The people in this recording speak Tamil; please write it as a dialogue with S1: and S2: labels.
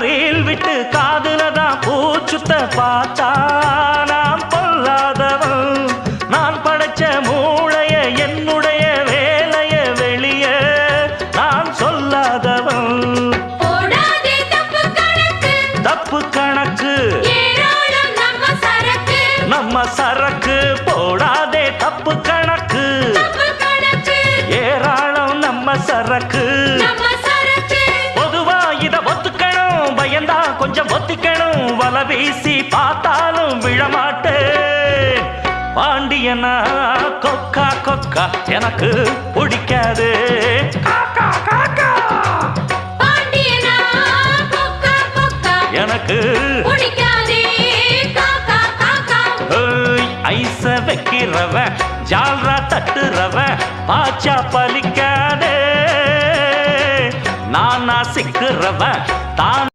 S1: ரீல் விட்டு காதுல தான் பூச்சுத்த பார்த்தா நான் பொல்லாதவன். நான் படைச்ச மூளைய என்னுடைய வேலைய வெளிய நான் சொல்லாதவன். தப்பு கணக்கு நம்ம சரக்கு போடாதே தப்பு கணக்கு ஏராளம் நம்ம சரக்கு. பொதுவா இத ஒத்துக்கணும் பயந்தா கொஞ்சம் ஒத்திக்கணும் வல வீசி பார்த்தாலும் விழமாட்டேன். பாண்டியனா கொக்கா கொக்கா எனக்கு பிடிக்காது. எனக்கு ஐச வைக்கிறவன் ஜால்ரா தட்டுறவன் பாச்சா பலிக்காதே. நானா சிக்கிறவன் தான்